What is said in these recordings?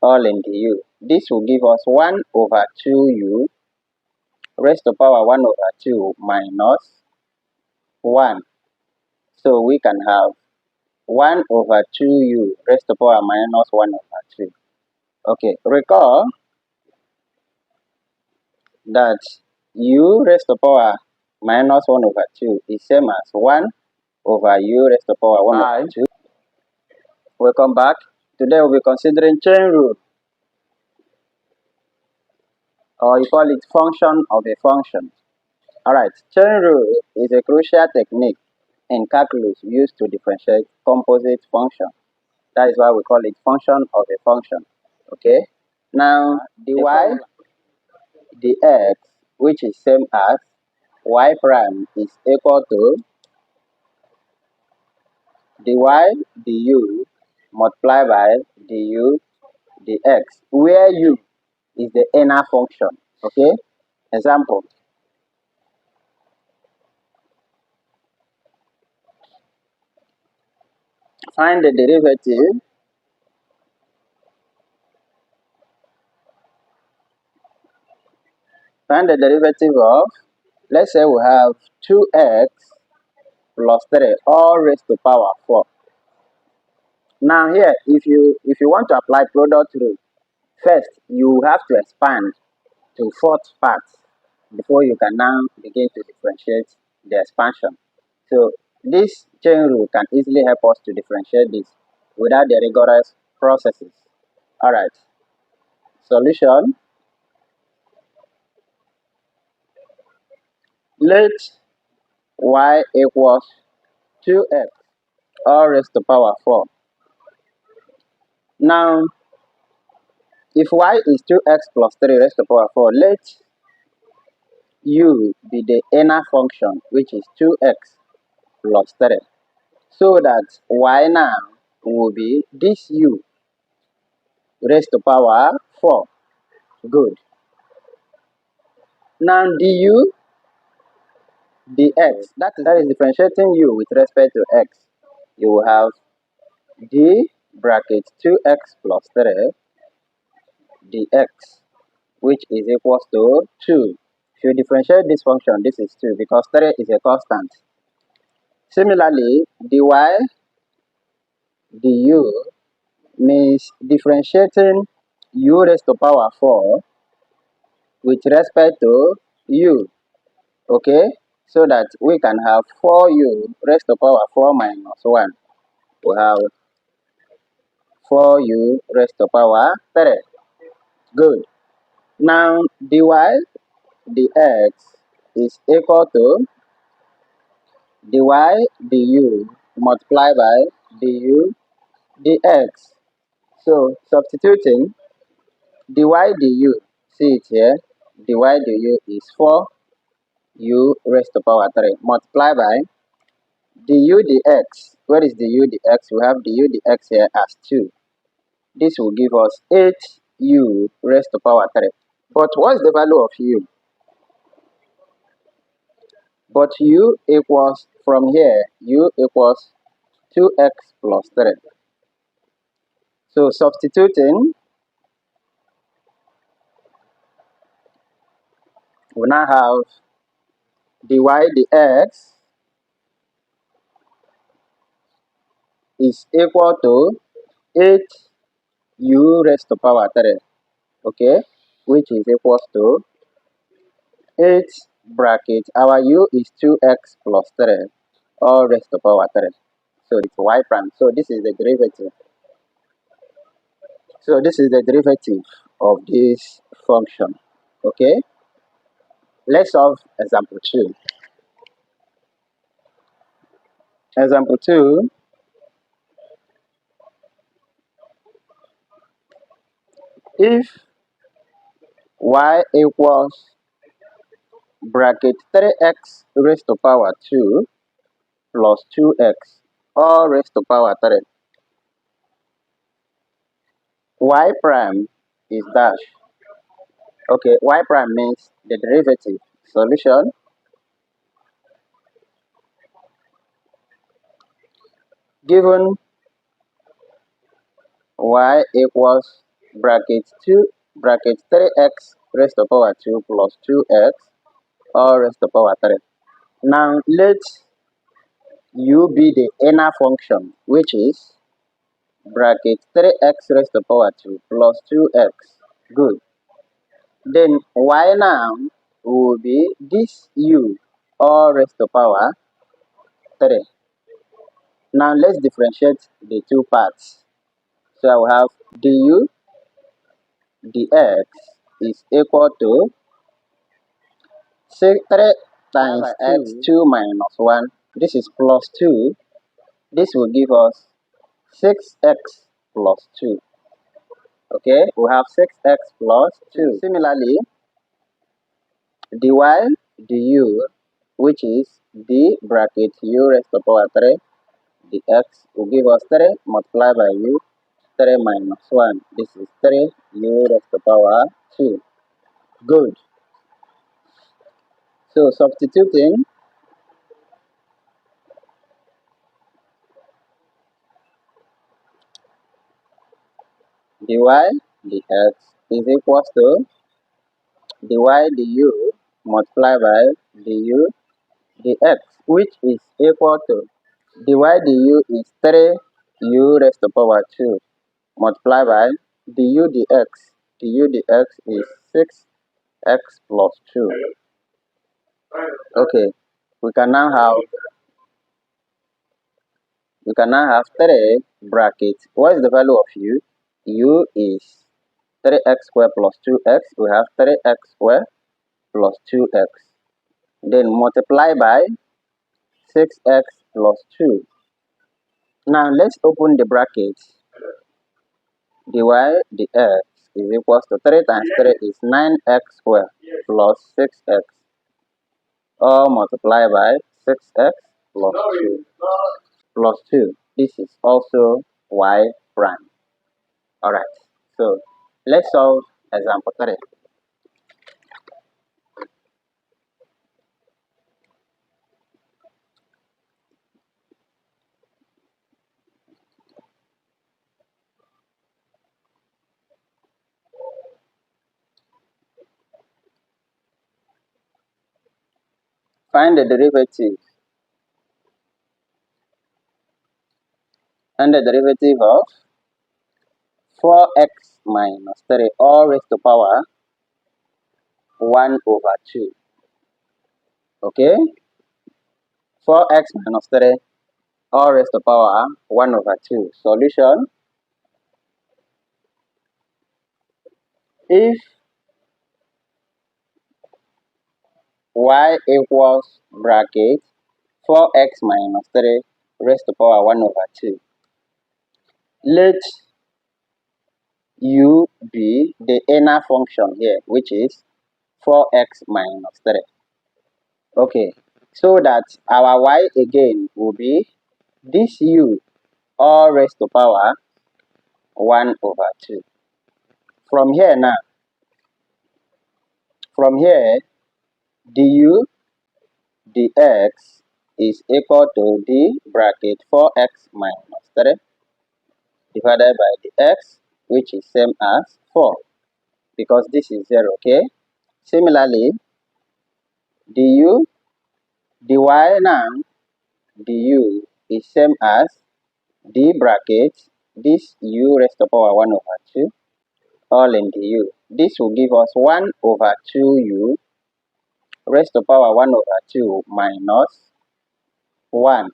all in du. This will give us 1 over 2u raised to power 1 over 2 minus 1. So we can have 1 over 2u raised to power minus 1 over 2. Okay, recall that u raised to power minus 1 over 2 is same as 1 over u raised to power 1 over 2. Welcome back. Today we'll be considering chain rule, or you call it function of a function. Alright, chain rule is a crucial technique in calculus used to differentiate composite function. That is why we call it function of a function. Okay, now the y, the x, which is same as y prime, is equal to dy du multiplied by du dx, where u is the inner function. Okay, example. Find the derivative of, let's say we have 2x plus 3 all raised to power 4. Now here, if you want to apply product rule, first you have to expand to fourth part before you can now begin to differentiate the expansion. So this chain rule can easily help us to differentiate this without the rigorous processes. Alright, solution. Let y equals 2x all raised to power 4. Now, if y is 2x plus 3 raised to power 4, let u be the inner function, which is 2x plus 3. So that y now will be this u raised to power 4. Good. Now du dx, that is differentiating u with respect to x. You will have d bracket 2x plus 3 dx, which is equals to 2. If you differentiate this function, this is 2 because 3 is a constant. Similarly, dy du means differentiating u raised to power 4 with respect to u. Okay, so that we can have 4u raised to power 4 minus 1. We have 4u raised to power 3. Good. Now dy dx is equal to dy du multiplied by du dx. So substituting dy du, see it here, dy du is 4u raised to power 3 multiplied by du dx. Where is du dx? We have du dx here as 2. This will give us 8u raised to power 3. But what's the value of u? But u equals, from here, u equals 2x plus 3. So substituting, we now have dy dx is equal to 8u raised to power 3. Okay, which is equals to 8 bracket, our u is 2x plus 3 all raised to power 3. So it's y prime. So this is the derivative. So this is the derivative of this function. Okay, let's solve example 2. Example 2, if y equals bracket 3x raised to power 2 plus 2x all raised to power 3, y prime is dash. Okay, y prime means the derivative. Solution. Given y equals bracket 2 bracket 3x raised to power 2 plus 2x all raised to power 3. Now let u be the inner function, which is bracket 3x raised to power 2 plus 2x. Good. Then y now will be this u all raised to power 3. Now let's differentiate the two parts. So I will have du dx is equal to 3 times x 2 minus 1. This is plus 2. This will give us 6x plus 2. Okay, we have 6x plus 2. Similarly, dy du, which is d bracket u raised to power 3 dx, will give us 3 multiplied by u, 3 minus 1. This is 3 u raised to power 2. Good. So substituting dy dx is equals to dy du multiplied by du dx, which is equal to dy du is 3 u raised to power 2 multiplied by du dx. Du dx is 6x plus 2. Okay, we can now have 3 brackets. What is the value of u? U is 3x squared plus 2x. We have 3x squared plus 2x. Then multiply by 6x plus 2. Now let's open the brackets. Dy dx is equals to 3 times 3 is 9x squared plus 6x. All multiply by 6x plus 2 plus 2. This is also y prime. Alright, so let's solve example 3. Find the derivative of 4x minus 3 all raised to power 1 over 2. Okay? 4x minus 3 all raised to power 1 over 2. Solution: if y equals bracket 4x minus 3 raised to power 1 over 2, let u be the inner function here, which is 4x minus 3. Okay, so that our y again will be this u all raised to power 1 over 2. From here, du dx is equal to d bracket 4x minus 3 divided by the x, which is same as 4, because this is 0, okay? Similarly, du dy now, du is same as d bracket this u raised to power 1 over 2 all in du. This will give us 1 over 2u raised to power 1 over 2 minus 1.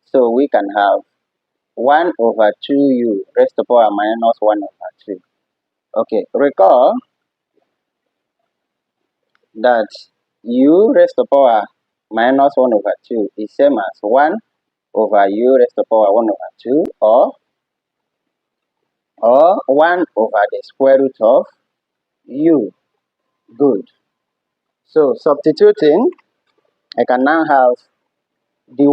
So we can have 1 over 2u raised to power minus 1 over 2. Okay, recall that u raised to power minus 1 over 2 is same as 1 over u raised to power 1 over 2 or 1 over the square root of u. Good. So substituting, I can now have dy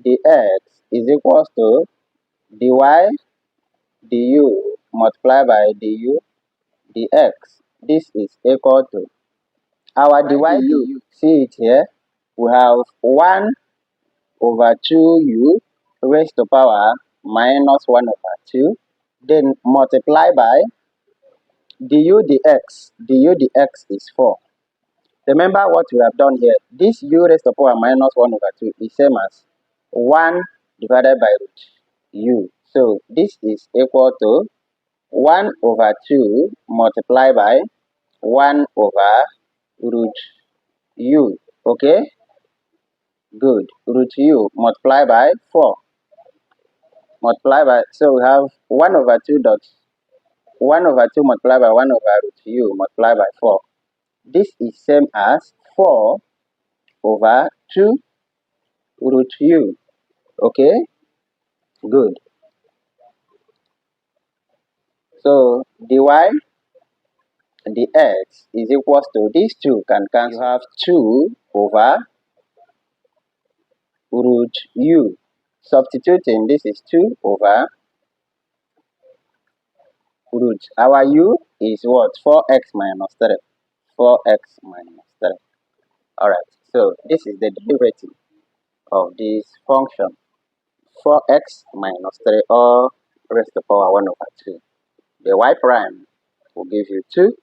dx is equals to dy du multiplied by du dx. This is equal to our dy du. See it here. We have 1 over 2u raised to power minus 1 over 2 then multiply by du dx. Du dx is 4. Remember what we have done here. This u raised to power minus 1 over 2 is same as 1 divided by root u. So this is equal to 1 over 2 multiplied by 1 over root u. Okay? Good. Root u multiplied by 4. Multiply by, so we have 1 over 2 dot 1 over 2 multiplied by 1 over root u multiplied by 4. This is same as 4 over 2 root u. Okay? Good. So dy dx is equals to these two can cancel. You have 2 over root u. Substituting, this is 2 over root. Our u is what? 4x minus 3. 4x minus 3. Alright, so this is the derivative of this function. 4x minus 3 all raised to power 1 over 2. The y prime will give you 2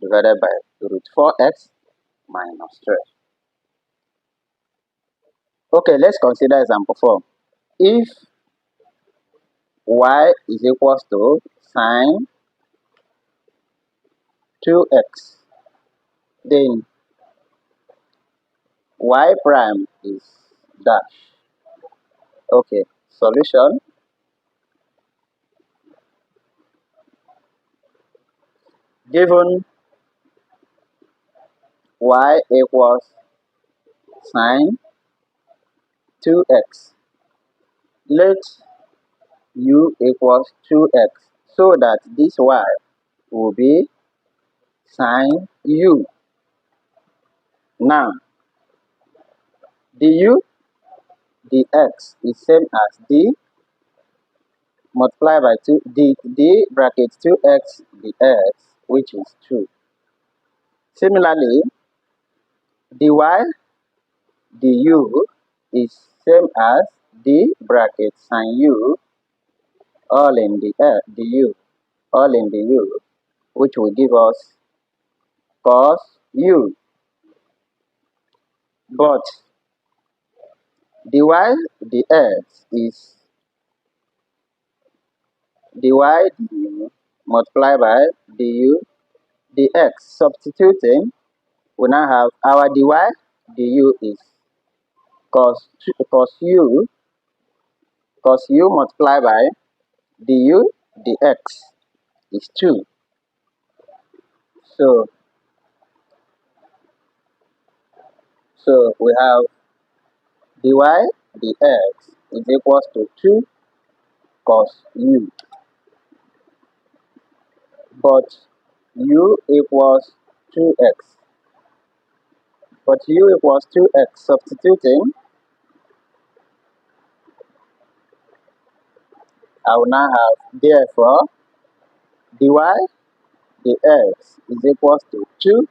divided by root 4x minus 3. Okay, let's consider example 4. If y is equals to sine 2x, then y prime is dash. Okay, solution. Given y equals sine 2x, let u equals 2x, so that this y will be sine u. Now, du dx is same as d multiplied by 2 d bracket 2x dx, which is 2. Similarly, dy du is same as d bracket sine u all in the du, all in the u, which will give us cos u. But dy dx is dy du multiplied by du dx. Substituting, we now have our dy du is cos u multiplied by du dx is 2. So we have dy dx is equals to 2 cos u. But u equals 2x. But u equals 2x. Substituting, I will now have, therefore, dy dx is equals to 2.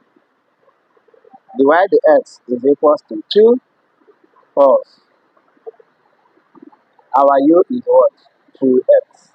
Dy dx is equals to 2 cos. Our u is what? 2x.